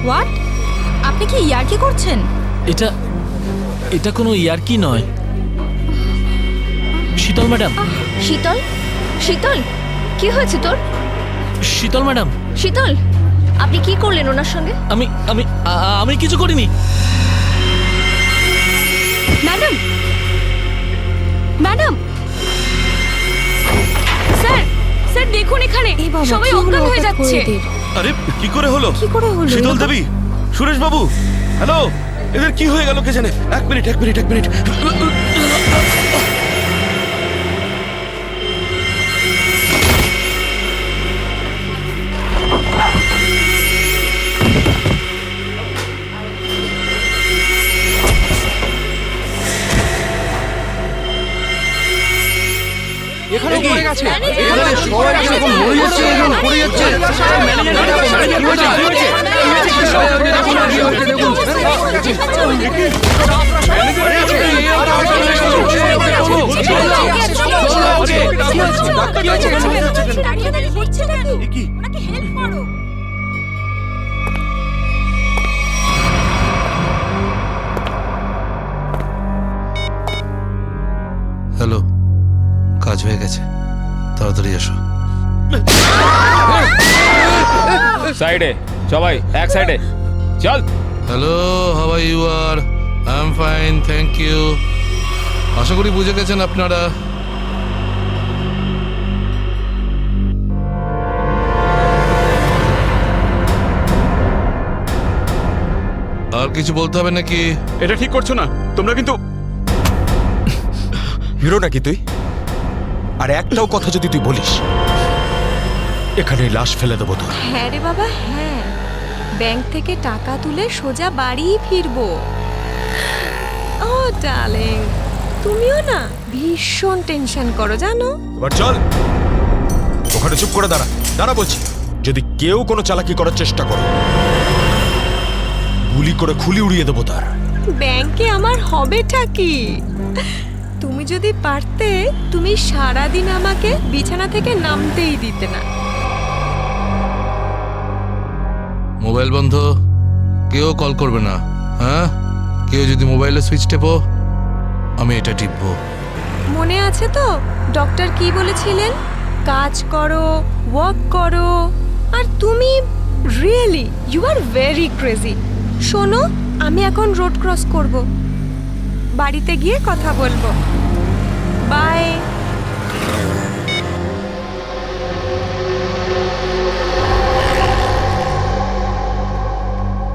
What? আপনি কি ইয়ার্কি করছেন? এটা এটা কোনো ইয়ার্কি নয়। শীতল ম্যাডাম। শীতল, শীতল, কি হয়েছে তোর? শীতল ম্যাডাম। শীতল, আপনি কি করলেন ওনার সঙ্গে? আমি আমি আমি কিছু করিনি। ম্যাডাম, ম্যাডাম, স্যার, স্যার দেখুন এখানে সবাই অজ্ঞান হয়ে যাচ্ছে। আরে কি করে হলো? কি করে হলো? শীতল দেবী, সুরেশ বাবু, হ্যালো, এদের কি হয়ে গেল কে জানে? এক মিনিট। এখানে পড়ে গেছে। এখানে সবাই এরকম মরে যাচ্ছে, এরকম পড়ে যাচ্ছে। হ্যালো, কাজ হয়ে গেছে, তাড়াতাড়ি এসো। সাইডে সবাই, এক সাইডে চল। Hello, how are you? R I am fine, thank you. আশা করি বুঝে গেছেন আপনারা। আর কিছু বলতে হবে নাকি? এটা ঠিক করছো না তোমরা কিন্তু। হিরো নাকি তুই? আর একটাও কথা যদি তুই বলিস, এখানে লাশ ফেলে দেবো তোর। হ্যাঁ রে বাবা, হ্যাঁ, ব্যাংক থেকে টাকা তুলে সোজা বাড়ি ফিরবো। ও ডার্লিং, তুমিও না ভীষণ টেনশন করো জানো। এবার চল, ওখানে চুপ করে দাঁড়া, দাঁড়া বলছি। যদি কেউ কোনো চালাকি করার চেষ্টা করো, গুলি করে খুলি উড়িয়ে দেবো তার। ব্যাংকে আমার হবেটা কি? তুমি যদি পারতে, তুমি সারাদিন আমাকে বিছানা থেকে নামতেই দিতে না। মোবাইল বন্ধ, কেউ কল করবে না। হ্যাঁ, কেউ যদি মোবাইলে সুইচ টেপো, আমি এটা টিপবো। মনে আছে তো ডক্টর কি বলেছিলেন? কাজ করো, ওয়ার্ক করো। আর তুমি really you are very crazy. শোনো, আমি এখন রোড ক্রস করব, বাড়িতে গিয়ে কথা বলবো। বাই।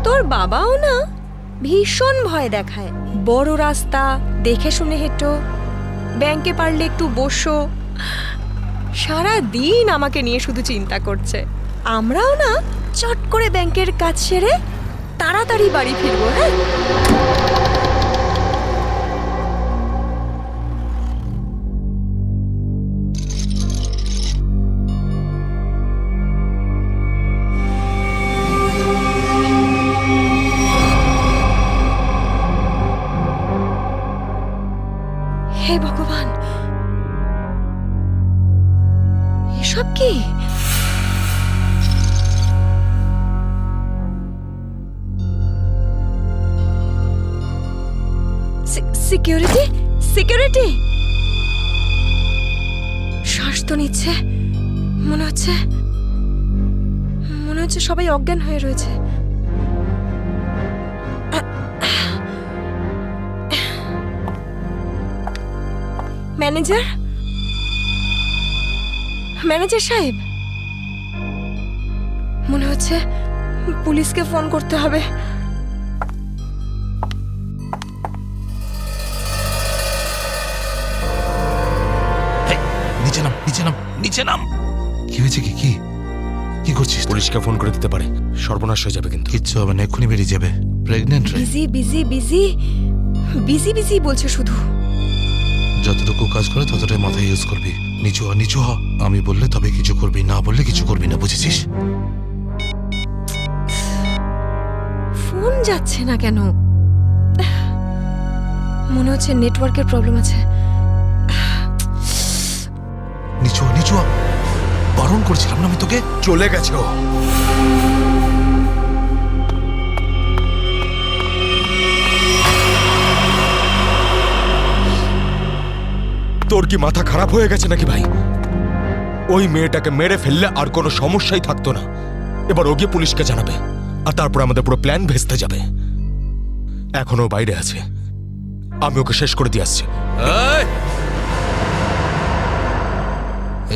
তোর বাবাও না ভীষণ ভয় দেখায়। বড় রাস্তা দেখে শুনে হেঁটো, ব্যাংকে পারলে একটু বসো। সারা দিন আমাকে নিয়ে শুধু চিন্তা করছে। আমরাও না চট করে ব্যাংকের কাজ সেরে তাড়াতাড়ি বাড়ি ফিরবো। হ্যাঁ, হে ভগবান, এসব কি? Security, security. শ্বাস তো নিচ্ছে, মনে হচ্ছে সবাই অজ্ঞান হয়ে রয়েছে। ম্যানেজার, ম্যানেজার সাহেব, মনে হচ্ছে পুলিশকে ফোন করতে হবে। নিচে নাম, নিচে নাম, নিচে নাম। কি হয়েছে? কি কি কি করছিস? পুলিশকে ফোন করে দিতে পারে, সর্বনাশ হয়ে যাবে কিন্তু। কিচ্ছু হবে না, এক্ষুনি বেরিয়ে যাবে। প্রেগনেন্ট রে। Busy busy busy busy busy বলছে শুধু। যতটুকু কাজ করে ততটাই মাথায় ইউজ করবি। নিচু হ, নিচু হ। আমি বললে তবে কিছু করবি, না বললে কিছু করবি না, বুঝেছিস? ফোন যাচ্ছে না কেন? মনে হচ্ছে নেটওয়ার্কের প্রবলেম আছে। নিচু হ, নিচু হ। বারণ করছিলাম না আমি তোকে? চলে গেছে ও। কি মাথা খারাপ হয়ে গেছে নাকি ভাই? ওই মেয়েটাকে মেরে ফেললে আর কোনো সমস্যাই থাকতো না। এবার ও গিয়ে পুলিশকে জানাবে, আর তারপর আমাদের পুরো প্ল্যান ভেস্তে যাবে। এখনো বাইরে আছে, আমি ওকে শেষ করে দিয়ে আসছি। এই!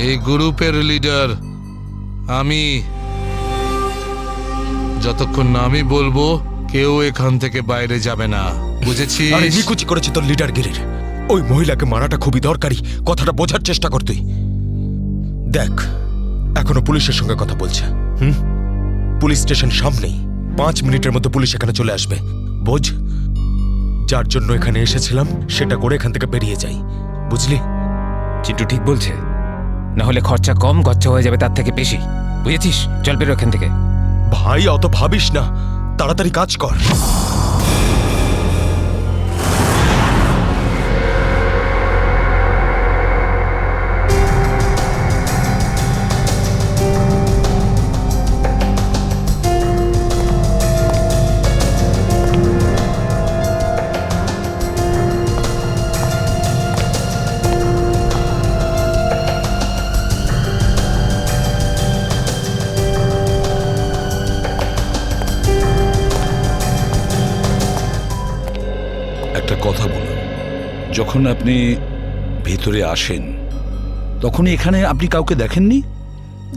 এই গ্রুপের লিডার আমি। যতক্ষণ না আমি বলবো কেউ এখান থেকে বাইরে যাবে না, বুঝেছিস? আরে নিকুচি করেছি তোর লিডারগিরির। ওই মহিলাকে মারাটা খুবই দরকারি, কথাটা বোঝার চেষ্টা কর তুই। দেখ, এখনো পুলিশের সঙ্গে কথা বলছে। পুলিশ স্টেশন সামনেই, 5 মিনিটের মধ্যে পুলিশ এখানে চলে আসবে। বোঝ, যার জন্য এখানে এসেছিলাম সেটা করে এখান থেকে বেরিয়ে যাই, বুঝলি? চিন্টু ঠিক বলছে, না হলে খরচা কম গচ্ছা হয়ে যাবে তার থেকে বেশি, বুঝেছিস? চল বেরো এখান থেকে। ভাই অত ভাবিস না, তাড়াতাড়ি কাজ কর। একটা কথা বলুন, যখন আপনি ভেতরে আসেন তখন এখানে আপনি কাউকে দেখেননি?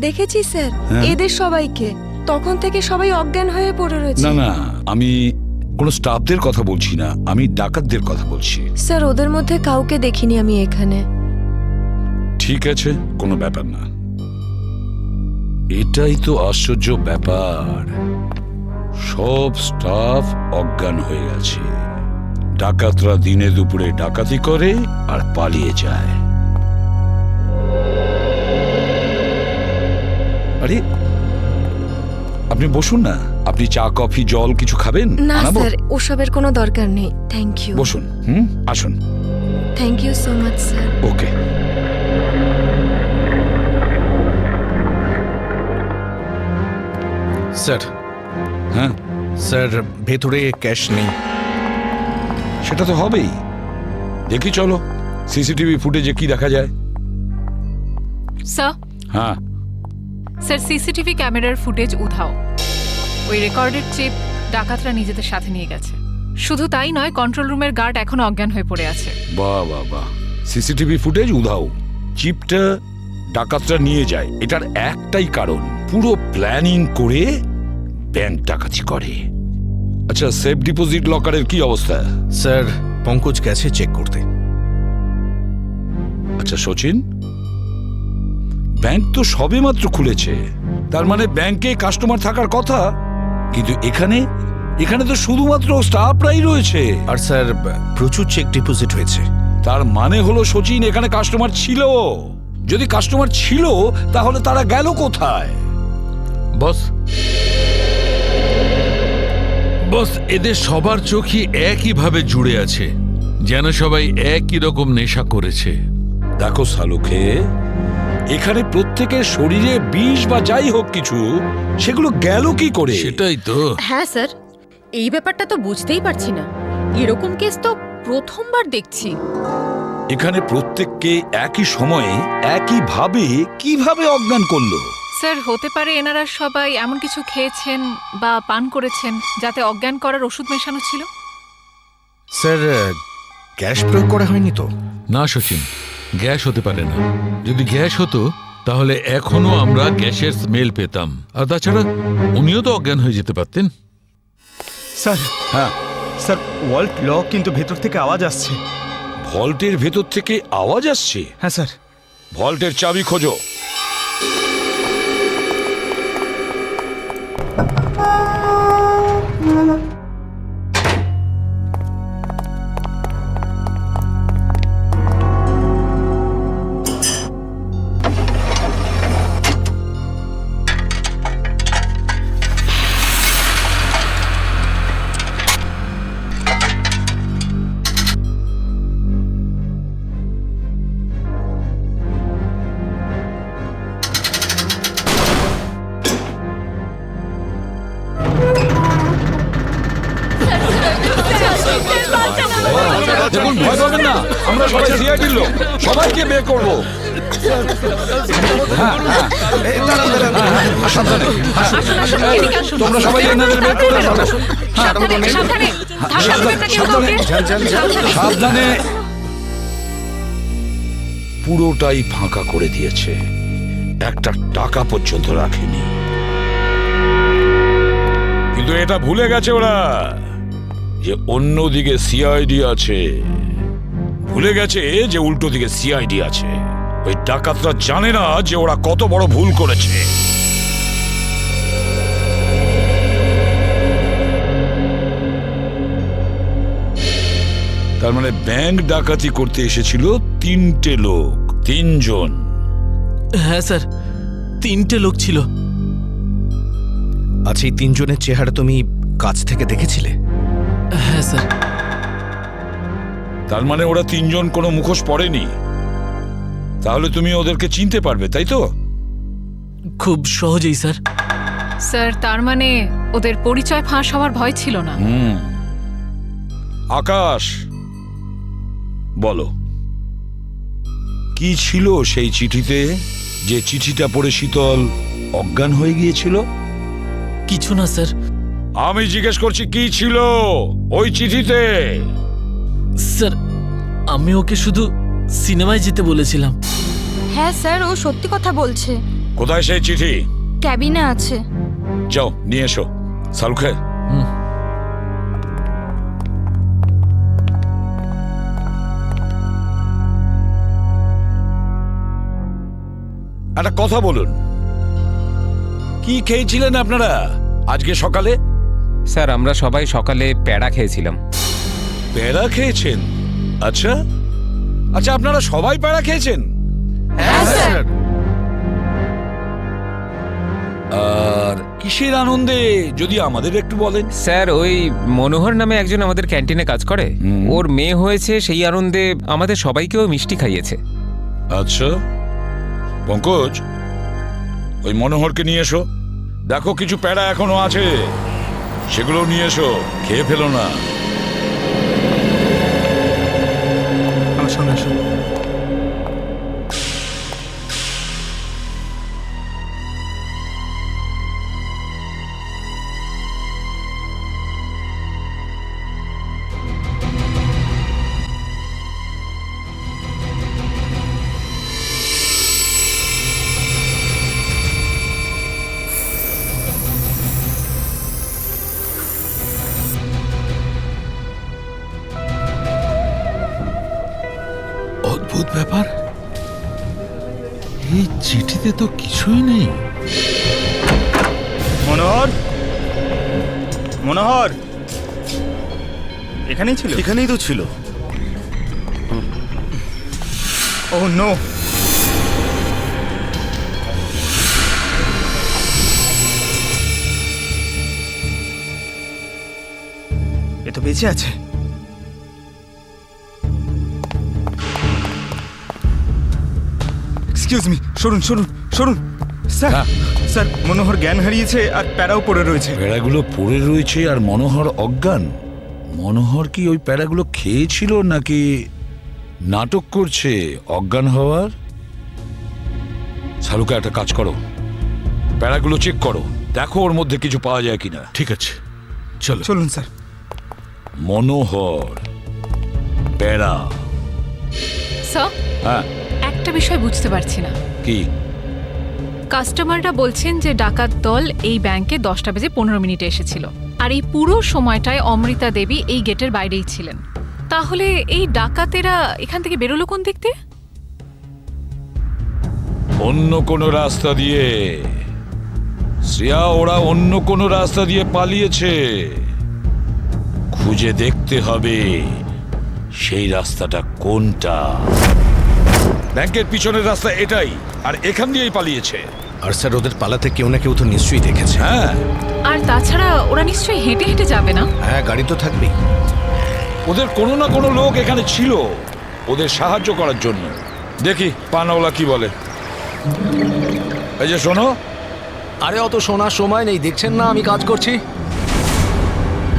দেখেছি স্যার, হ্যাঁ। এদের সবাইকে। তখন থেকে সবাই অজ্ঞান হয়ে পড়ে রয়েছে। না না, আমি কোনো স্টাফদের কথা বলছি না, আমি ডাকাতদের কথা বলছি। স্যার, ওদের মধ্যে কাউকে দেখিনি আমি এখানে। ঠিক আছে, কোনো ব্যাপার না। এটাই তো আশ্চর্য ব্যাপার, সব স্টাফ অজ্ঞান হয়ে গেছে। ডাকাতরা দিনে দুপুরে ডাকাতি করে আর পালিয়ে যায়। আরে আপনি বসুন না, আপনি চা কফি জল কিছু খাবেন? না আনাবো? স্যার, ওসবের কোনো দরকার নেই। Thank you. বসুন, আসুন। Thank you so much sir. Okay. Sir, হ্যাঁ, স্যার ভেতরে ক্যাশ নেই। সেটা তো হবেই। দেখি চলো সিসিটিভি ফুটেজে কি দেখা যায়। স্যার, হ্যাঁ, স্যার সিসিটিভি ক্যামেরার ফুটেজ উধাও। ওই রেকর্ডেড চিপ ডাকাতরা নিজেদের সাথে নিয়ে গেছে। শুধু তাই নয়, কন্ট্রোল রুমের গার্ড এখনো অজ্ঞান হয়ে পড়ে আছে। বাহ বাহ বাহ, সিসিটিভি ফুটেজ উধাও, চিপটা ডাকাতরা নিয়ে যায়, এটার একটাই কারণ, পুরো প্ল্যানিং করে ব্যাংক ডাকাতি করে। আচ্ছা, সেফ ডিপোজিট লকারের কি অবস্থা? স্যার, পঙ্কজ গেছে চেক করতে। আচ্ছা সচিন, ব্যাংক তো সবেমাত্র খুলেছে, তার মানে ব্যাংকে কাস্টমার থাকার কথা, কিন্তু এখানে এখানে তো শুধুমাত্র স্টাফরাই রয়েছে। আর স্যার, প্রচুর চেক ডিপোজিট হয়েছে। তার মানে হলো সচিন, এখানে কাস্টমার ছিল। যদি কাস্টমার ছিল তাহলে তারা গেল কোথায়? বস, বস, এদের সবার চোখই একইভাবে জুড়ে আছে, যেন সবাই একই রকম নেশা করেছে। দেখো সালুকে, এখানে প্রত্যেকের শরীরে বিষ বা যাই হোক কিছু, সেগুলো গেল কি করে? সেটাই তো। হ্যাঁ স্যার, এই ব্যাপারটা তো বুঝতেই পারছি না। এরকম কেস তো প্রথমবার দেখছি। এখানে প্রত্যেককে একই সময়ে একইভাবে কিভাবে অজ্ঞান করলো? স্যার, হতে পারে এনারা সবাই এমন কিছু খেয়েছেন বা পান করেছেন যাতে অজ্ঞান করার ওষুধ মেশানো ছিল। স্যার, গ্যাস প্রয়োগ করা হয়নি তো? না সচিন, গ্যাস হতে পারে না। যদি গ্যাস হতো তাহলে এখনো আমরা গ্যাসের স্মেল পেতাম। আর তাছাড়া উনিও তো অজ্ঞান হয়ে যেতে পারতেন। স্যার, হ্যাঁ, স্যার ওয়াল্ট লক, কিন্তু ভেতর থেকে আওয়াজ আসছে। ভল্টের ভেতর থেকে আওয়াজ আসছে? হ্যাঁ স্যার। ভল্টের চাবি খোঁজো। দেখুন ভয় পাবেন না, আমরা সবাই সিআইডির লোক, সবাইকে বের করবো। সাবধানে, এদিকে আসুন। তোমরা সবাই এনাদের বের করে ফেলো। সাবধানে, সাবধানে। ধাক্কা দেবেন না কেউ কাউকে। সাবধানে। সাবধানে। পুরোটাই ফাঁকা করে দিয়েছে, একটা টাকা পর্যন্ত রাখেনি। কিন্তু এটা ভুলে গেছে ওরা যে অন্যদিকে সিআইডি আছে, ভুলে গেছে যে উল্টো দিকে সিআইডি আছে। ওই ডাকাতরা জানে না যে ওরা কত বড় ভুল করেছে। তার মানে ব্যাংক ডাকাতি করতে এসেছিল 3টে লোক, 3 জন। হ্যাঁ স্যার, 3টে লোক ছিল। আচ্ছা, এই 3 জনের চেহারা তুমি কাছ থেকে দেখেছিলে? হ্যাঁ স্যার। তার মানে ওরা 3 জন কোনো মুখোশ পরেনি। তাহলে তুমি ওদেরকে চিনতে পারবে, তাই তো? খুব সহজেই স্যার। স্যার, তার মানে ওদের পরিচয় ফাঁস হওয়ার ভয় ছিল না। আকাশ, বলো কি ছিল সেই চিঠিতে, যে চিঠিটা পড়ে শীতল অজ্ঞান হয়ে গিয়েছিল? কিছু না স্যার। আমি জিজ্ঞেস করছি কি ছিল ওই চিঠিতে? স্যার, আমি ওকে শুধু সিনেমায় যেতে বলেছিলাম। হ্যাঁ স্যার, ও সত্যি কথা বলছে। কোথায় সেই চিঠি? ক্যাবিনে আছে। যাও নিয়ে এসো। সালুখে, একটা কথা বলুন, কি খেয়েছিলেন আপনারা আজকে সকালে? স্যার, আমরা সবাই সকালে প্যাড়া খেয়েছিলাম। প্যাড়া খেয়েছেন? আচ্ছা আচ্ছা, আপনারা সবাই প্যাড়া খেয়েছেন? হ্যাঁ স্যার। আর কিসের আনন্দে যদি আমাদের একটু বলেন? স্যার, ওই মনোহর নামে একজন আমাদের ক্যান্টিনে কাজ করে, ওর মেয়ে হয়েছে, সেই আনন্দে আমাদের সবাইকেও মিষ্টি খাইয়েছে। আচ্ছা পঙ্কজ, ওই মনোহরকে নিয়ে এসো। দেখো কিছু প্যাড়া এখনো আছে, সেগুলো নিয়ে এসো, খেয়ে ফেলো না। আমার সঙ্গে আসুন। অদ্ভুত ব্যাপার, এই চিঠিতে তো কিছুই নেই। মনোহর, মনোহর এখানেই ছিল? এখানেই তো ছিল। ও নো, এ তো বেঁচে আছে। এক্সকিউজ মি, সরুন সরুন সরুন। স্যার, স্যার মনোহর জ্ঞান হারিয়েছে আর প্যারাও পড়ে রয়েছে। প্যাড়াগুলো পড়ে রয়েছে আর মনোহর অজ্ঞান। মনোহর কি ওই প্যাড়াগুলো খেয়েছিল নাকি নাটক করছে অজ্ঞান হওয়ার? শালুকা, একটা কাজ করো, প্যাড়াগুলো চেক করো, দেখো ওর মধ্যে কিছু পাওয়া যায় কিনা। ঠিক আছে, চলো। চলুন স্যার। মনোহর, প্যাড়া। স্যার, হ্যাঁ, একটা বিষয় বুঝতে পারছি না। কি? কাস্টমাররা বলছেন যে ডাকাত দল এই ব্যাংকে 10:15 এসেছিল, আর এই পুরো সময়টায় অমৃতা দেবী এই গেটের বাইরেই ছিলেন। তাহলে এই ডাকাতেরা এখান থেকে বেরোলো কোন দিক দিয়ে? অন্য কোনো রাস্তা দিয়ে। শ্রেয়া, ওরা অন্য কোনো রাস্তা দিয়ে পালিয়েছে। খুঁজে দেখতে হবে সেই রাস্তাটা কোনটা। ব্যাংকের পিছনের রাস্তা এটাই, আর এখান দিয়েই পালিয়েছে। আর স্যার, ওদের পালাতে কেউ না কেউ তো নিশ্চয়ই দেখেছে। হ্যাঁ, আর তাছাড়া ওরা নিশ্চয়ই হেঁটে হেঁটে যাবে না? হ্যাঁ, গাড়ি তো থাকবেই। ওদের কোনো না কোনো লোক এখানে ছিল ওদের সাহায্য করার জন্য। দেখি পানাওয়ালা কি বলে। এই যে শোনো। আরে অত শোনার সময় নেই, দেখছেন না আমি কাজ করছি।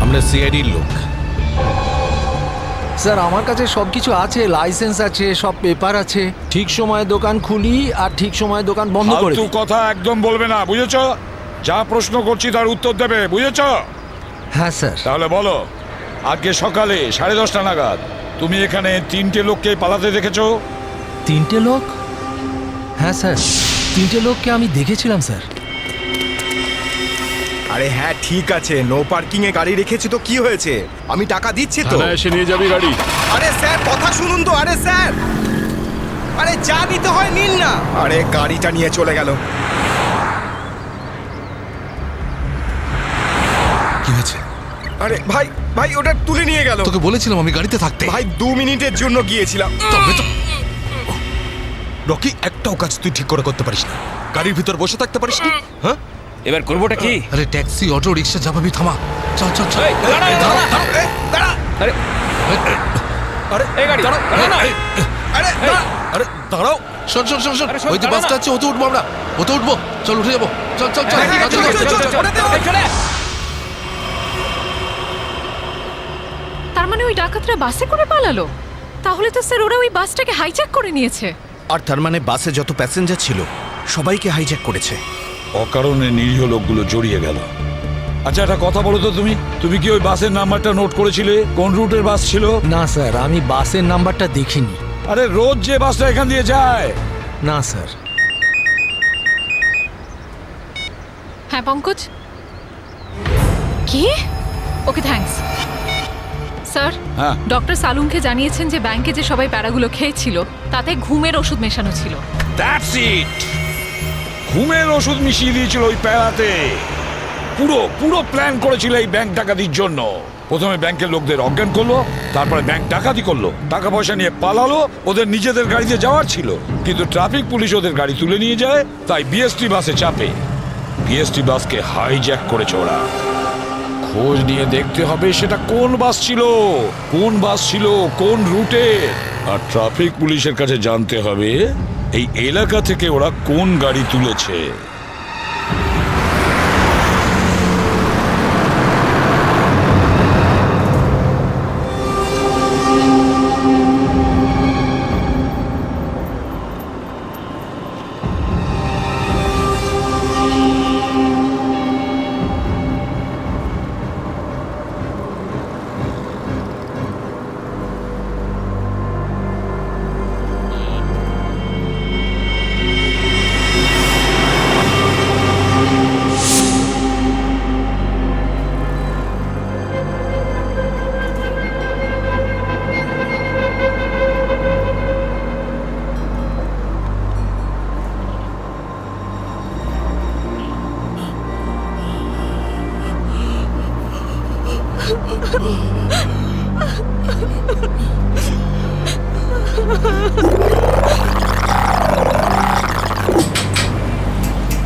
আমরা সিআইডির লোক, স্যার আমার কাছে সব কিছু আছে, লাইসেন্স আছে, সব পেপার আছে। ঠিক সময়ে দোকান খুলি আর ঠিক সময়ে দোকান বন্ধ করে ফালতু দিই। কথা একদম বলবে না, বুঝেছো? যা প্রশ্ন করছি তার উত্তর দেবে, বুঝেছো? হ্যাঁ স্যার। তাহলে বলো, আজকে সকালে 10:30 নাগাদ তুমি এখানে 3টে লোককে পালাতে দেখেছো? 3টে লোক? হ্যাঁ স্যার, 3টে লোককে আমি দেখেছিলাম স্যার। আরে হ্যাঁ ঠিক আছে, নো পার্কিং এ গাড়ি রেখেছি তো কি হয়েছে? আমি টাকা দিচ্ছি তো। এসে নিয়ে যাবি গাড়ি। আরে স্যার কথা শুনুন তো, আরে স্যার, আরে যা নিতে হয় নিন না। আরে গাড়িটা নিয়ে চলে গেল। কি হয়েছে? আরে ভাই ভাই ওটা তুলে নিয়ে গেল। তোকে বলেছিলাম আমি গাড়িতে থাকতে। ভাই 2 মিনিটের জন্য গিয়েছিলাম। তবে তো রকি, একটাও কাজ তুই ঠিক করে করতে পারিস না। গাড়ির ভিতর বসে থাকতে পারিস না? হ্যাঁ, এবার করবোটা কি? আরে ট্যাক্সি, অটো, রিক্সা যা পাবি থামা। চল চল চল। আরে এই গাড়ি দাঁড়াও, আরে দাঁড়াও। শোন শোন শোন শোন, ওই যে বাসটা আছে ওতে উঠবো আমরা। ওতে উঠবো, চল উঠে যাবো। চল চল চল তার মানে ওই ডাকাতরা বাসে করে পালালো? তাহলে তো স্যার ওরা ওই বাসটাকে হাইজ্যাক করে নিয়েছে। আর তার মানে বাসে যত প্যাসেঞ্জার ছিল সবাইকে হাইজ্যাক করেছে। অকারণে নিরীহ লোকগুলো জড়িয়ে গেল। আচ্ছা, একটা কথা বলো তো, তুমি কি ওই বাসের নাম্বারটা নোট করেছিলে? কোন রুটের বাস ছিল? না স্যার, আমি বাসের নাম্বারটা দেখিনি। আরে রোজ যে বাসটা এখান দিয়ে যায়। না স্যার। হ্যাঁ পঙ্কজ, কি? Okay thanks sir. হ্যাঁ। ডক্টর সালুনকে জানিয়েছেন যে ব্যাংকে যে সবাই প্যারাগুলো খেয়েছিল তাতে ঘুমের ওষুধ মেশানো ছিল। That's it. ঘুমের ওষুধ মিশিয়ে দিয়েছিল ওই প্যারাতে। পুরো প্ল্যান করেছিল এই ব্যাংক ডাকাতির জন্য। প্রথমে ব্যাংকের লোকদের অজ্ঞান করলো, তারপরে ব্যাংক ডাকাতি করলো, টাকা পয়সা নিয়ে পালালো। ওদের নিজেদের গাড়িতে যাওয়ার ছিল, কিন্তু ট্রাফিক পুলিশ ওদের গাড়ি তুলে নিয়ে যায়, তাই বিএসটি বাসে চাপে। বিএসটি বাসকে হাইজ্যাক করেছে ওরা। খোঁজ নিয়ে দেখতে হবে সেটা কোন বাস ছিল, কোন রুটে। আর ট্রাফিক পুলিশের কাছে জানতে হবে এই এলাকা থেকে ওরা কোন গাড়ি তুলেছে।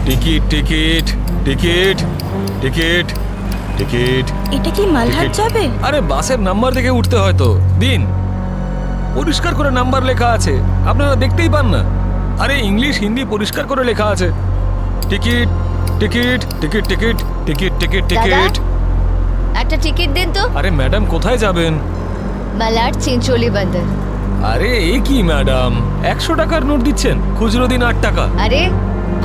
Ticket ticket ticket ticket ticket. এটা কি মালহাট যাবে? আরে বাসের নাম্বার দেখে উঠতে হয় তো। দিন, পরিষ্কার করে নাম্বার লেখা আছে, আপনারা দেখতেই পান না? আরে ইংলিশ হিন্দি পরিষ্কার করে লেখা আছে। Ticket ticket ticket ticket ticket ticket ticket. একটা টিকিট দিন তো। আরে ম্যাডাম কোথায় যাবেন? মালাড চিঞ্চোলি বন্দর। আরে এ কি ম্যাডাম, 100 টাকার নোট দিচ্ছেন, খুচরো দিন 8 টাকা। আরে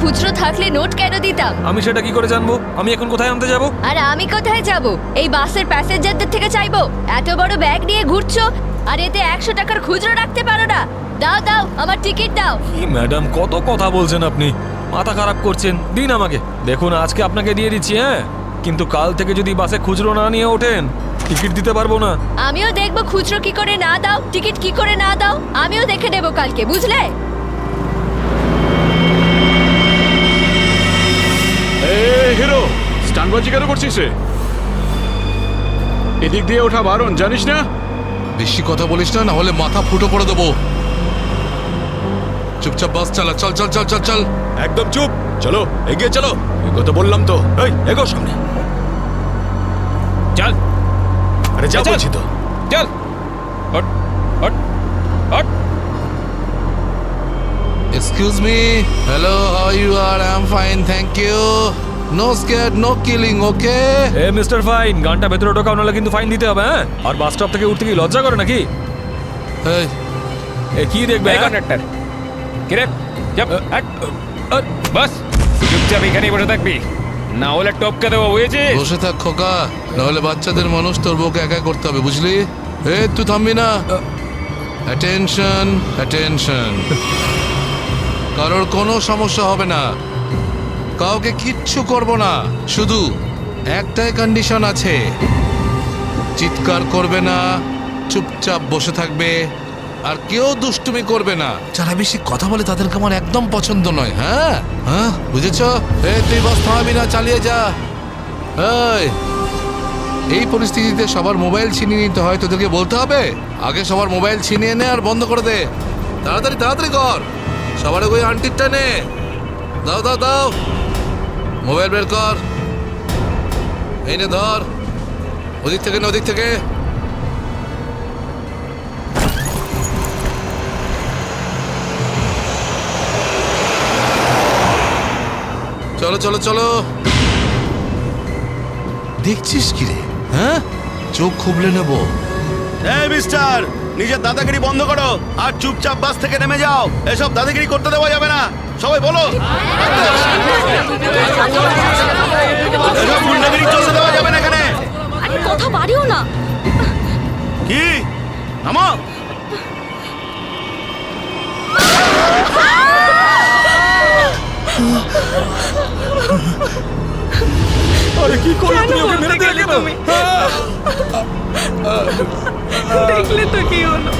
খুচরো থাকলে নোট কেন দিতাম? আমি সেটা কি করে জানবো? আমি এখন কোথায় আনতে যাব? আর আমি কোথায় যাব? এই বাসের প্যাসেঞ্জারদের থেকে চাইবো? এত বড় ব্যাগ নিয়ে ঘুরছো আর এতে 100 টাকার খুচরো রাখতে পারো না? দাও দাও, আমার টিকিট দাও। কি ম্যাডাম, কত কথা বলছেন আপনি, মাথা খারাপ করছেন। দিন আমাকে। দেখুন আজকে আপনাকে দিয়ে দিচ্ছি, হ্যাঁ, কিন্তু কাল থেকে যদি বাসে খুচরো না নিয়ে ওঠেন টিকিট দিতে পারবো না। আমিও দেখবো খুচরো কি করে না দাও, টিকিট কি করে না দাও, আমিও দেখে নেবো কালকে, বুঝলে? হিরো, স্টানবাজি কেন করছিস রে? এদিক দিয়ে ওঠা বারণ, জানিস না? বেশি কথা বলিস না, না হলে মাথা ফুটো করে দেবো। চুপচাপ বাস চালা। চল চল চল চল চল। একদম চুপ, চলো এগিয়ে চলো। এগো তো বললাম তো। এই এগো সামনে চল। আরে যা বলছি তো, চল। Hot hot hot. Excuse me. Hello, how you R? I am fine, thank you. No scare, no killing, okay? এ মিস্টার ফাইন, গানটা ভেতরে ঢোকাও, নাহলে কিন্তু ফাইন দিতে হবে, হ্যাঁ? আর বাস স্টপ থেকে উঠতে কি লজ্জা করে নাকি? এই কি দেখবে কন্ডাক্টর কিরে চাপ বাস চুপচাপ এখানেই বসে থাকবি, না হলে টপকে দেবো, বুঝেছিস? বসে থাক খোকা, নাহলে বাচ্চাদের মানুষ তোর বউকে একা করতে হবে, বুঝলি? তুই থামবি না। Attention attention. কারোর কোনো সমস্যা হবে না, কাউকে কিচ্ছু করব না, শুধু একটাই কন্ডিশন আছে, চিৎকার করবে না, চুপচাপ বসে থাকবে, আর কেউ দুষ্টুমি করবে না। যারা বেশি কথা বলে তাদেরকে আমার একদম পছন্দ নয়। হ্যাঁ হ্যাঁ, বুঝেছ? তুই বাস থামাবি না, চালিয়ে যা। এই পরিস্থিতিতে সবার মোবাইল ছিনিয়ে নিতে হয়, তোদেরকে বলতে হবে আগে সবার মোবাইল ছিনিয়ে নে আর বন্ধ করে দে। তাড়াতাড়ি তাড়াতাড়ি কর, সবার ওই আন্টিরটা নে। দাও দাও দাও, মোবাইল বের কর, এই নে ধর, ওদিক থেকে না ওদিক থেকে। চলো চলো চলো। দেখছিস কি রে? হ্যাঁ, চোখ খুবলে নেব। এই মিস্টার, নিজের দাদাগিরি বন্ধ করো আর চুপচাপ বাস থেকে নেমে যাও। এসব দাদাগিরি করতে দেওয়া যাবে না, সবাই বলো। এসব গুন্ডাগিরি চলতে দেওয়া যাবে না এখানে। আরে কথা বাড়িও না। কি নামো। আরে কি করলে তুমি? ওকে মেরে দিলে তুমি। দেখলে তো কি হলো।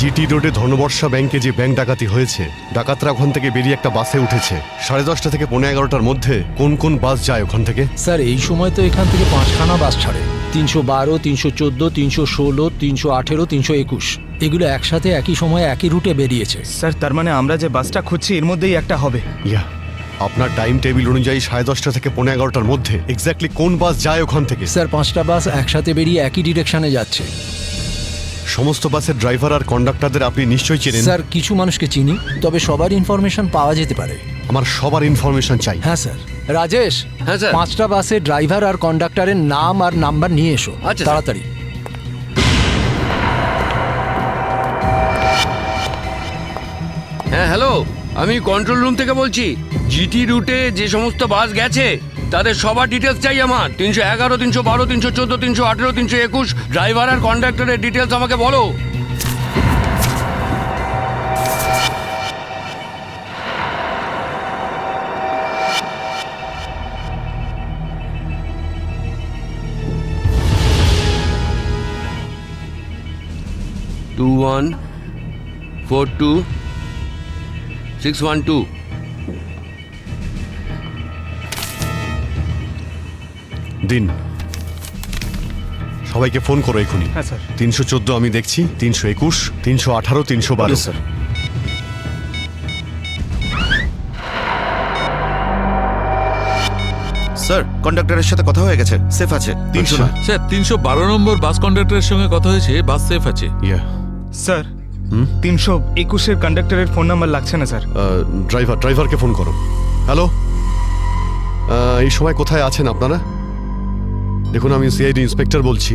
জিটি রোডে ধনবর্ষা ব্যাংকে যে ব্যাংক ডাকাতি হয়েছে, ডাকাতরা ওখান থেকে বেরিয়ে একটা বাসে উঠেছে 10:30 থেকে 11:15টার মধ্যে। কোন কোন বাস যায় ওখান থেকে? স্যার এই সময় তো এখান থেকে 5খানা বাস ছাড়ে, 312, 314, 316, 318, 321। এগুলো একসাথে একই সময়ে একই রুটে বেরিয়েছে। স্যার তার মানে আমরা যে বাসটা খুঁজছি এর মধ্যেই একটা হবে। ইয়া, আপনার টাইম টেবিল অনুযায়ী 10:30 থেকে 11:15টার মধ্যে এক্স্যাক্টলি কোন বাস যায় ওখান থেকে? স্যার 5টা বাস একসাথে বেরিয়ে একই ডিরেকশনে যাচ্ছে। সমস্ত বাসের ড্রাইভার আর কন্ডাক্টরদের আপনি নিশ্চয়ই চেনেন? স্যার কিছু মানুষকে চিনি, তবে সবার ইনফরমেশন পাওয়া যেতে পারে। আমার সবার ইনফরমেশন চাই। হ্যাঁ স্যার। রাজেশ, হ্যাঁ স্যার। 5টা বাসের ড্রাইভার আর কন্ডাক্টরের নাম আর নাম্বার নিয়ে এসো। আচ্ছা, তাড়াতাড়ি। হ্যাঁ হ্যালো, আমি কন্ট্রোল রুম থেকে বলছি। জিটি রুটে যে সমস্ত বাস গেছে তাদের সবার ডিটেলস চাই আমার। 311, 312, 314, 318, 321 ড্রাইভার আর কন্ডাক্টরের ডিটেলস আমাকে বলো। টু 1 4 2 6 1 2। দিন, সবাইকে ফোন করো এখনই। হ্যাঁ স্যার। 314 আমি দেখছি, 321, 318, 312। স্যার। স্যার, কন্ডাক্টরের সাথে কথা হয়ে গেছে, সেফ আছে। 300 না। স্যার 312 নম্বর বাস কন্ডাক্টরের সঙ্গে কথা হয়েছে, বাস সেফ আছে। ইয়া, স্যার 321-এর কন্ডাক্টরের ফোন নাম্বার লাগছে না স্যার। ড্রাইভারকে ফোন করো। হ্যালো, এই সময় কোথায় আছেন আপনারা? দেখুন, আমি সিআইডি ইন্সপেক্টর বলছি।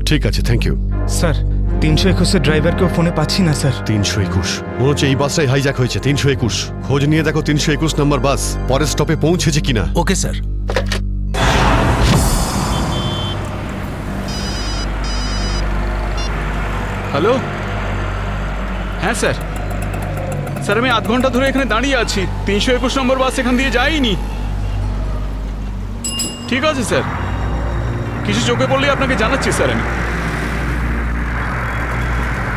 ঠিক আছে, থ্যাংক ইউ। স্যার 321-এর ড্রাইভারকেও ফোনে পাচ্ছি না স্যার। 321 মনে হচ্ছে এই বাসটাই হাইজ্যাক হয়েছে। 321 খোঁজ নিয়ে দেখো 321 নম্বর বাস পরের স্টপে পৌঁছেছে কিনা। Okay sir. হ্যালো, হ্যাঁ স্যার। স্যার আমি আধ ঘন্টা ধরে এখানে দাঁড়িয়ে আছি, 321 নম্বর বাস এখান দিয়ে যায়নি। ঠিক আছে স্যার, কিছু চোখে পড়লেই আপনাকে জানাচ্ছি স্যার আমি।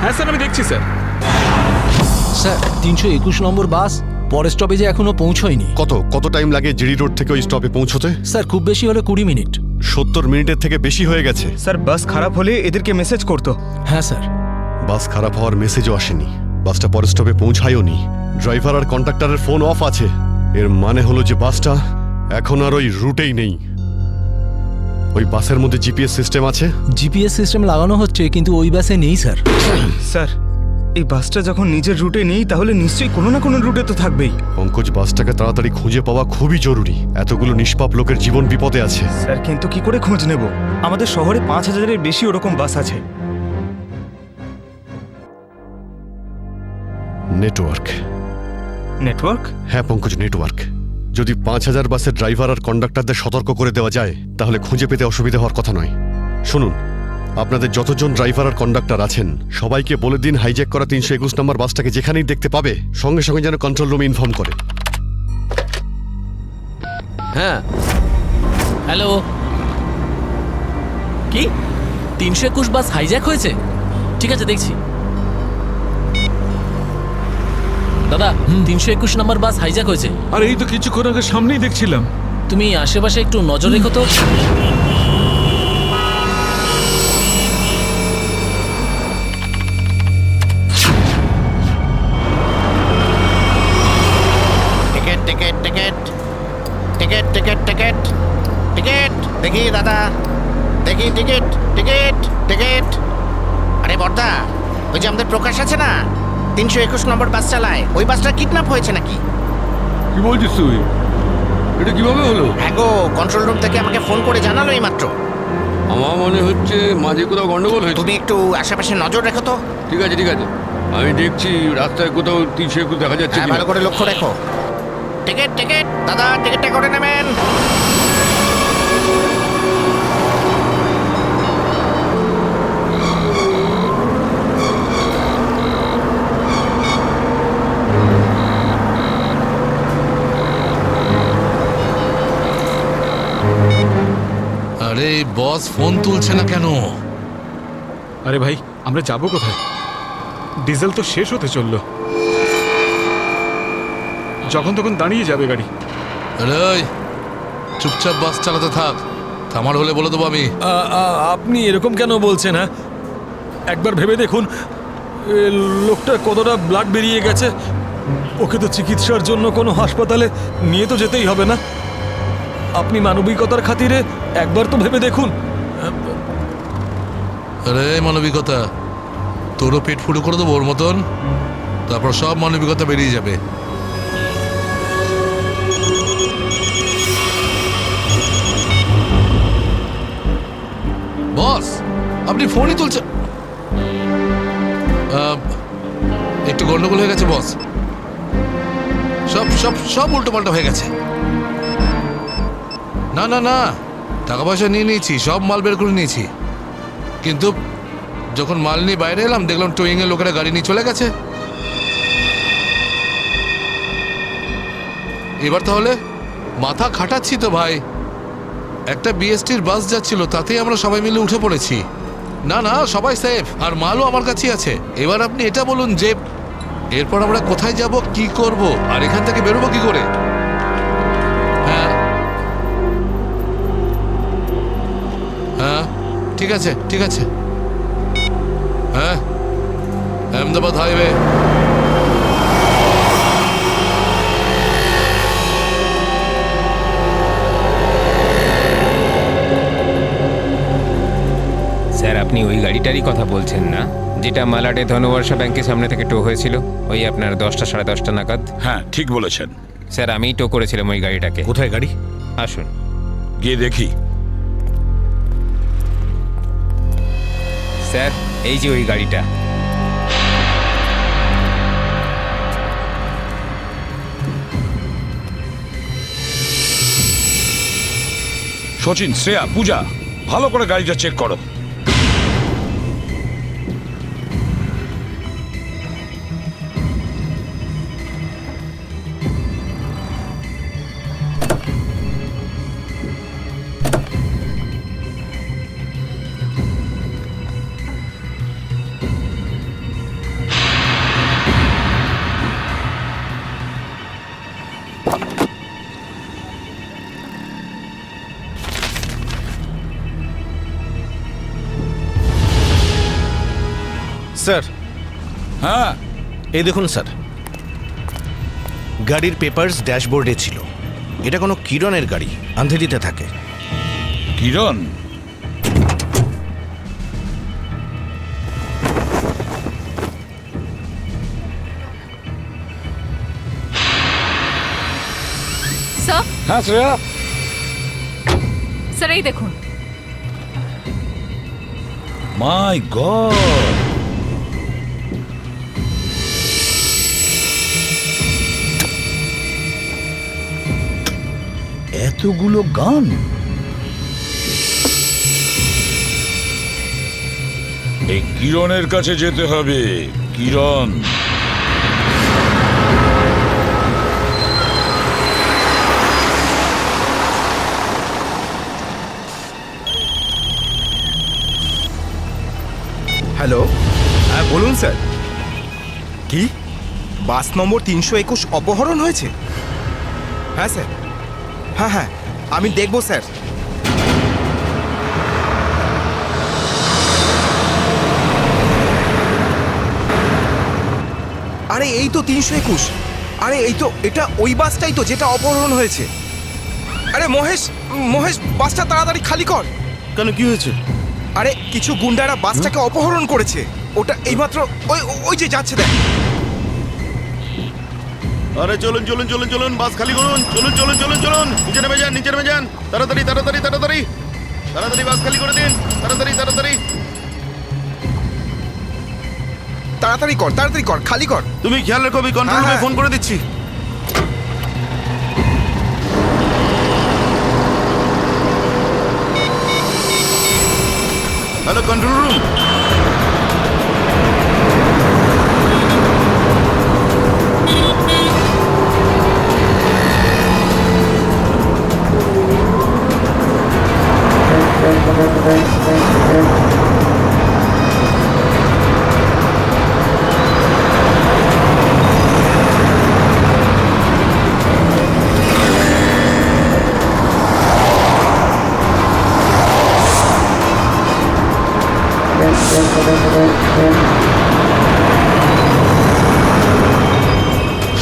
হ্যাঁ স্যার, আমি দেখছি স্যার। স্যার 321 নম্বর বাস পরের স্টপেজে এখনো পৌঁছয়নি। কত টাইম লাগে জিডি রোড থেকে ওই স্টপে পৌঁছতে? স্যার খুব বেশি হলে 20 মিনিট। 70 মিনিটের থেকে বেশি হয়ে গেছে। স্যার বাস খারাপ হলে এদেরকে মেসেজ করতো। হ্যাঁ স্যার। বাস খারাপ হওয়ার মেসেজও আসেনি, বাসটা পরের স্টপে পৌঁছায়ও নি। ড্রাইভার আর কন্ডাক্টরের ফোন অফ আছে। এর মানে হলো যে বাসটা এখন আর ওই রুটেই নেই। ওই বাসের মধ্যে জিপিএস সিস্টেম আছে? জিপিএস সিস্টেম লাগানো হচ্ছে, কিন্তু ওই বাসে নেই স্যার। স্যার এই বাসটা যখন নিজের রুটে নেই তাহলে নিশ্চয়ই কোনো না কোনো রুটে তো থাকবেই। পঙ্কজ, বাসটাকে তাড়াতাড়ি খুঁজে পাওয়া খুবই জরুরি। এতগুলো নিষ্পাপ লোকের জীবন বিপদে আছে। স্যার কিন্তু কি করে খোঁজ নেব? আমাদের শহরে 5000-এর বেশি ওরকম বাস আছে। নেটওয়ার্ক। নেটওয়ার্ক? হ্যাঁ পঙ্কজ, নেটওয়ার্ক। যদি 5000 বাসের ড্রাইভার আর কন্ডাক্টরদের সতর্ক করে দেওয়া যায় তাহলে খুঁজে পেতে অসুবিধা হওয়ার কথা নয়। শুনুন, আপনাদের যতজন ড্রাইভার আর কন্ডাক্টর আছেন সবাইকে বলে দিন হাইজ্যাক করা 321 নম্বর বাসটাকে যেখানেই দেখতে পাবে সঙ্গে সঙ্গে যেন কন্ট্রোল রুমে ইনফর্ম করে। হ্যাঁ, হ্যালো। কি 321 বাস হাইজ্যাক হয়েছে? ঠিক আছে, দেখছি। দাদা, 321 নম্বর বাস হাইজ্যাক হয়েছে। আর এই তো কিছুক্ষণ আগে সামনেই দেখছিলাম। তুমি আশেপাশে একটু নজর রেখো তো। Ticket ticket ticket ticket ticket ticket ticket দেখি দাদা, দেখি টিকিট টিকিট টিকিট। আরে বর্দা, ওই যে আমাদের প্রকাশ আছে না, 321 নম্বর বাস চালায়, ওই বাসটা কিডন্যাপ হয়েছে নাকি? কি বলছিস তুই? এটা কিভাবে হলো? হ্যাঁ গো, কন্ট্রোল রুম থেকে আমাকে ফোন করে জানালো এই মাত্র। আমার মনে হচ্ছে মাঝে কোথাও গন্ডগোল হয়েছে। তুমি একটু আশেপাশে নজর রেখো তো। ঠিক আছে ঠিক আছে, আমি দেখছি রাস্তায় কোথাও 321 দেখা যাচ্ছে হ্যাঁ, কিনা। ভালো করে লক্ষ্য রেখো। টিকিট টিকিট দাদা, টিকিটটা করে নেবেন। আরে বস ফোন তুলছে না কেন? আরে ভাই, আমরা যাবো কোথায়? ডিজেল তো শেষ হতে চললো, যখন তখন দাঁড়িয়ে যাবে গাড়ি। আরে ওই, চুপচাপ বাস চালাতে থাক, থামার হলে বলে দেবো আমি। আপনি এরকম কেন বলছেন? হ্যাঁ, একবার ভেবে দেখুন লোকটা কতটা ব্লাড বেরিয়ে গেছে। ওকে তো চিকিৎসার জন্য কোনো হাসপাতালে নিয়ে তো যেতেই হবে না? আপনি মানবিকতার খাতিরে একবার তো ভেবে দেখুন। আরে মানবিকতা, তোরও পেট ফুটো করে দেবো ওর মতন, তারপর সব মানবিকতা বেরিয়ে যাবে। বস, আপনি ফোনই তুলছেন। একটু গন্ডগোল হয়ে গেছে বস, সব সব সব উল্টো পাল্টা হয়ে গেছে। না না না, টাকা পয়সা নিয়ে নিয়েছি, সব মাল বের করে নিয়েছি, কিন্তু যখন মাল নিয়ে বাইরে এলাম দেখলাম টোয়িং এর লোকেরা গাড়ি নিয়ে চলে গেছে। এবার তাহলে মাথা খাটাচ্ছি তো ভাই। একটা বিএসটির বাস যাচ্ছিল, তাতেই আমরা সবাই মিলে উঠে পড়েছি। না না, সবাই সেফ, আর মালও আমার কাছেই আছে। এবার আপনি এটা বলুন যে এরপর আমরা কোথায় যাব, কি করব, আর এখান থেকে বেরোবো কি করে? হ্যাঁ হ্যাঁ, ঠিক আছে ঠিক আছে। হ্যাঁ, আহমেদাবাদ হাইওয়ে। স্যার, আপনি ওই গাড়িটারই কথা বলছেন না, যেটা মালাডে ধনবর্ষা ব্যাংকের সামনে থেকে টো হয়েছিল ওই আপনার 10টা সাড়ে 10টা নাগাদ? হ্যাঁ, ঠিক বলেছেন স্যার, আমিই টো করেছিলাম ওই গাড়িটাকে। কোথায় গাড়ি? আসুন গিয়ে দেখি। স্যার, এই যে ওই গাড়িটা। সচিন, শ্রেয়া, পূজা, ভালো করে গাড়িটা চেক করো। স্যার। হ্যাঁ, এই দেখুন স্যার, গাড়ির পেপারস ড্যাশবোর্ডে ছিল। এটা কোনো কিরণের গাড়ি, আন্ধেরিতে থাকে। কিরণ? স্যার, হ্যাঁ শ্রেয়া। স্যার এই দেখুন। মাই গড, এতগুলো গান! এই কিরণের কাছে যেতে হবে। কিরণ, হ্যালো, হ্যাঁ বলুন স্যার। কি বাস নম্বর 321 অপহরণ হয়েছে? হ্যাঁ স্যার, হ্যাঁ হ্যাঁ আমি দেখব স্যার। আরে এই তো 321। আরে এই তো, এটা ওই বাসটাই তো যেটা অপহরণ হয়েছে। আরে মহেশ, মহেশ বাসটা তাড়াতাড়ি খালি কর। কেন, কি হয়েছে? আরে কিছু গুন্ডারা বাসটাকে অপহরণ করেছে। ওটা এইমাত্র ওই ওই যে যাচ্ছে দেখ। আরে চলুন চলুন চলুন চলুন, বাস খালি করুন। চলুন চলুন চলুন চলুন, নিচে নেমে যান, নিচে নেমে যান। তাড়াতাড়ি তাড়াতাড়ি তাড়াতাড়ি তাড়াতাড়ি বাস খালি করে দিন। তাড়াতাড়ি তাড়াতাড়ি তাড়াতাড়ি কর, তাড়াতাড়ি কর, খালি কর। তুমি খেয়াল রেখো, আমি কন্ট্রোল রুমে ফোন করে দিচ্ছি। Hello control room.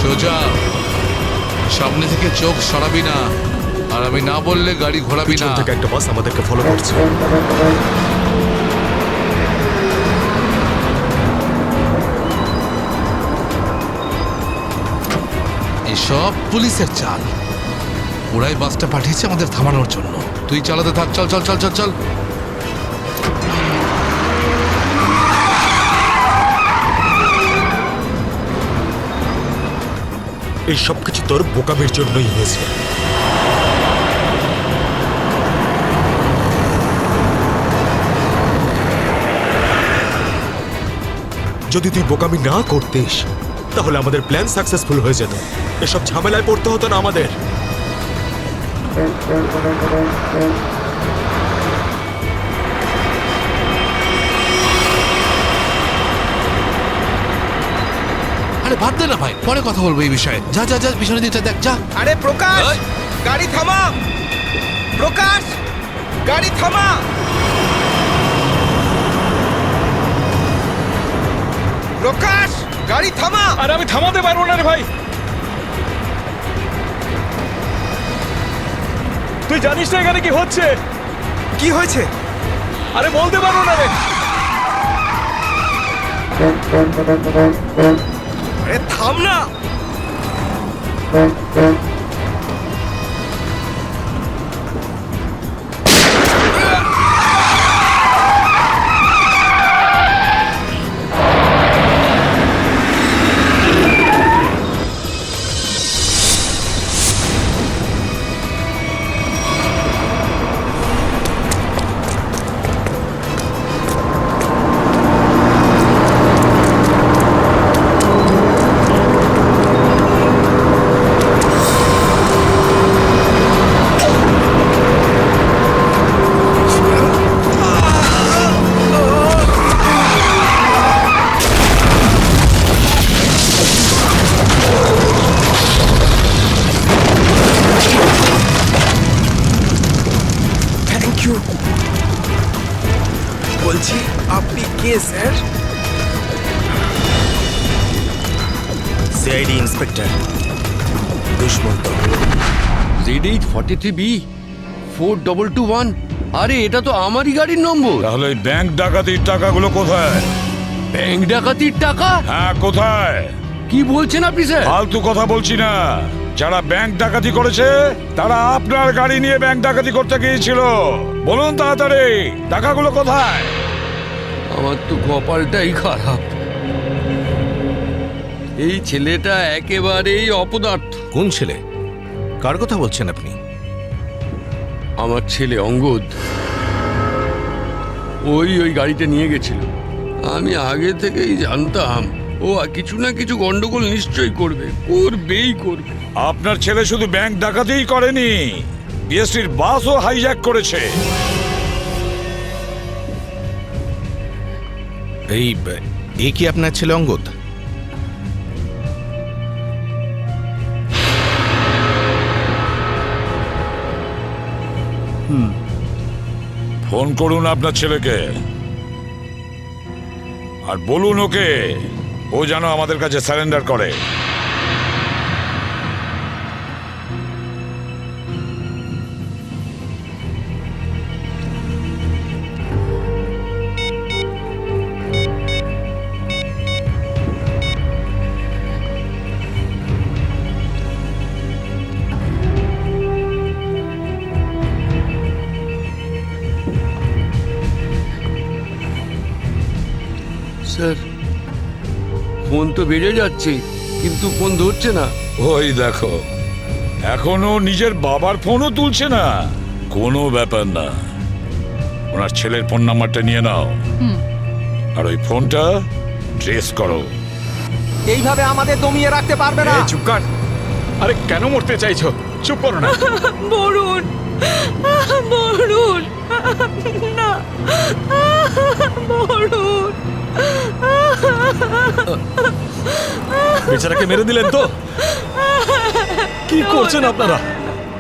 সোজা সামনে থেকে চোখ সরাবি না, আর আমি না বললে গাড়ি ঘোরাবি না। পিছন থেকে একটা বাস আমাদেরকে ফলো করছে। এসব পুলিশের চাল। ওরাই বাসটা পাঠিয়েছে আমাদের থামানোর জন্য। তুই চালাতে থাক, চল চল চল চল চল। এই সবকিছু তোর বোকামির জন্যই হয়েছে। যদি তুই বোকামি না করতিস তাহলে আমাদের প্ল্যান সাকসেসফুল হয়ে যেত। এসব ঝামেলায় পড়তে হতো না আমাদের। আরে বাদ দে না ভাই, পরে কথা বলবো এই বিষয়ে। যা যা যা, পিছনের দিকটা দেখ, যা। আরে প্রকাশ, গাড়ি থামা। প্রকাশ, গাড়ি থামা। প্রকাশ, গাড়ি থামা। আরে আমি থামাতে পারবো না রে ভাই। তুই জানিস না এখানে কি হচ্ছে? কি হয়েছে? আরে বলতে পারবো না রে। আরে থাম না। বলছি আপনি কে sir? CID inspector Dushyant. Z843B 4221। আরে এটা তো আমারই গাড়ির নম্বর। তাহলে ওই ব্যাংক ডাকাতির টাকাগুলো কোথায়? ব্যাংক ডাকাতির টাকা? হ্যাঁ, কোথায়? কি বলছেন আপনি স্যার? ফালতু কথা বলছি না। যারা ব্যাংক ডাকাতি করেছে তারা আপনার গাড়ি নিয়ে ব্যাংক ডাকাতি করতে গিয়েছিল। বলুন তাড়াতাড়ি, টাকাগুলো কোথায়? আমার তো কপালটাই খারাপ। এই ছেলেটা একেবারেই অপদার্থ। কোন ছেলে? কার কথা বলছেন আপনি? আমার ছেলে অঙ্গদ। ওই গাড়িটা নিয়ে গেছিল। আমি আগে থেকেই জানতাম ও কিছু না কিছু গন্ডগোল নিশ্চয়ই করবেই করবে। আপনার ছেলে শুধু ব্যাংক ডাকাতিই করেনি, বিএসটির বাসও হাইজ্যাক করেছে। এই কি আপনার ছেলে অঙ্গদ? ফোন করুন আপনার ছেলেকে আর বলুন ওকে ও যেন আমাদের কাছে সারেন্ডার করে। স্যার, ফোন তো বেজে যাচ্ছে কিন্তু ফোন ধরছে না। ওই দেখো, এখনো নিজের বাবার ফোনও তুলছে না। কোনো ব্যাপার না, ওনার ছেলের ফোন নাম্বারটা নিয়ে নাও আর ওই ফোনটা ট্রেস করো। এইভাবে আমাদের দমিয়ে রাখতে পারবে না। চুপ কর। আরে কেন মরতে চাইছো? চুপ করো না। বরুণ, বরুণ, না, বরুণ। বেচারাকে মেরে দিলেন তো? কি করছেন আপনারা?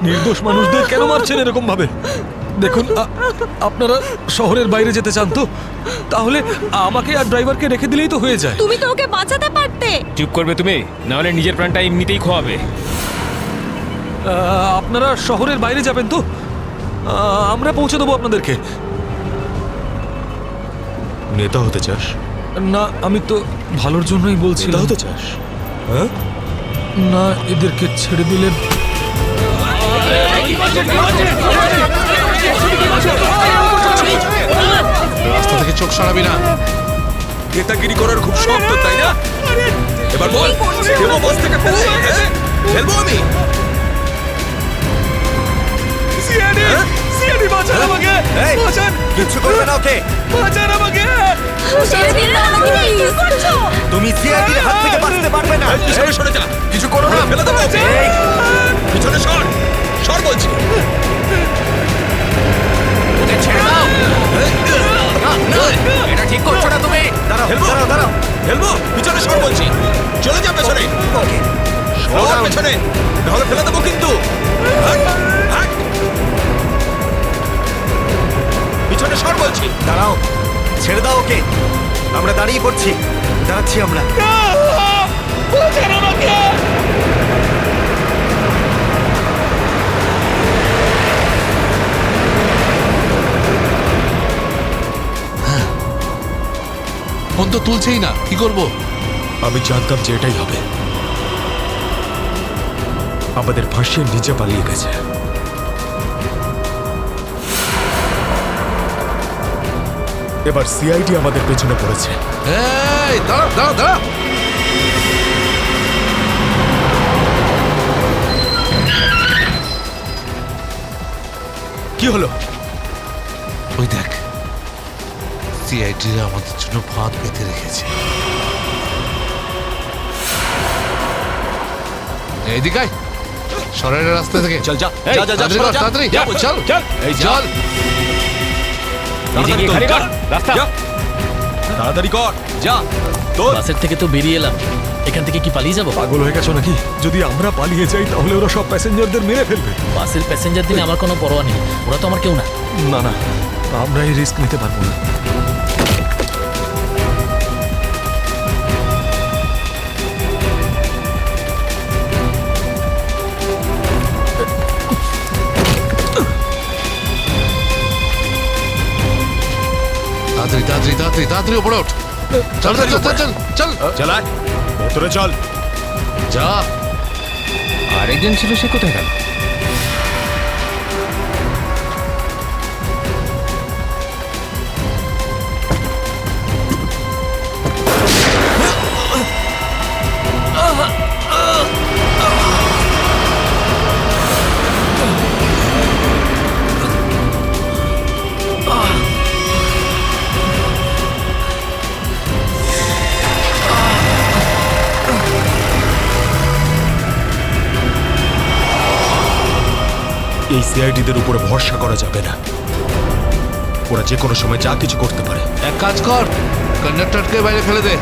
নির্দোষ মানুষদের কেন মারছেন এরকম ভাবে? দেখুন, আপনারা শহরের বাইরে যেতে চান তো তাহলে আমাকে আর ড্রাইভারকে রেখে দিলেই তো হয়ে যায়। তুমি তো ওকে বাঁচাতে পারতে। চুপ করবে তুমি, না হলে নিজের প্রাণটা এমনিতেই খোয়াবে। আপনারা শহরের বাইরে যাবেন তো? আমরা পৌঁছে দেবো আপনাদেরকে। নেতা হতে চাস? না, আমি তো ভালোর জন্যই বলছি। নেতা হতে চাস? হ্যাঁ, না, এদেরকে ছেড়ে দিলে রাস্তা থেকে চোখ সরাবি না। নেতাগিরি করার খুব শখ তো, তাই না? এবার বল, দেবো বাস থেকে ফেলতে? ফেলবো আমি? সিআইডি বাঁচান আমাকে! বাঁচান! কিচ্ছু করবে না ওকে। বাঁচান আমাকে! তুমি সিআইডির হাত থেকে বাঁচতে পারবে না। পিছনে সরে যা, কিছু করো না, ফেলে দেবো ওকে। পিছনে সর, সর বলছি। ওকে ছেড়ে দাও। এটা ঠিক করছো না তুমি। দাঁড়াও, দাঁড়াও, দাঁড়াও। ফেলবো, পিছনে সর বলছি। চলে যা পেছনে, সর পেছনে, নাহলে ফেলে দেবো কিন্তু। হাট, হাট। পিছনে সর বলছি। দাঁড়াও, ছেড়ে দাও ওকে। আমরা দাঁড়িয়ে পড়ছি, দাঁড়াচ্ছি আমরা। ফোন তো তুলছেই না, কি করবো? আমি জানতাম যে এটাই হবে। আমাদের ফাঁসিয়ে নিচে পালিয়ে গেছে। এবার সিআইডি আমাদের পেছনে পড়েছে। এই দাঁড়াও, দাঁড়াও, দাঁড়াও। কি হলো? ওই দেখ, সিআইডি আমাদের জন্য ফাঁদ পেতে রেখেছে। এইদিকে আয়, সরের রাস্তা থেকে। চল, যা, এই, যা, যা, যা, তাড়াতাড়ি কর, যা, তাড়াতাড়ি যা, চল, চল। এই চল। নিজে গিয়ে খালি কর, রাস্তা। যা। তাড়াতাড়ি কর, যা। তোর বাসের থেকে তো বেরিয়ে এলাম, এখান থেকে কি পালিয়ে যাবো? পাগল হয়ে গেছো নাকি? যদি আমরা পালিয়ে যাই তাহলে ওরা সব প্যাসেঞ্জারদের মেরে ফেলবে। বাসের প্যাসেঞ্জার দিনে আমার কোনো পরোয়া নেই, ওরা তো আমার কেউ না। না না, আমরা এই রিস্ক নিতে পারবো না। তাড়াতাড়ি তাড়াতাড়ি তাড়াতাড়ি তাড়াতাড়ি উপরে ওঠ চল চল চল চল চল চালায় ভেতরে চল যা আরেকজন ছিল, সে কোথায় গেল? এই সিআইডিদের উপরে ভরসা করা যাবে না, ওরা যে কোনো সময় যা কিছু করতে পারে। এক কাজ কর, কন্ডাক্টরকে বাইরে ফেলে দে।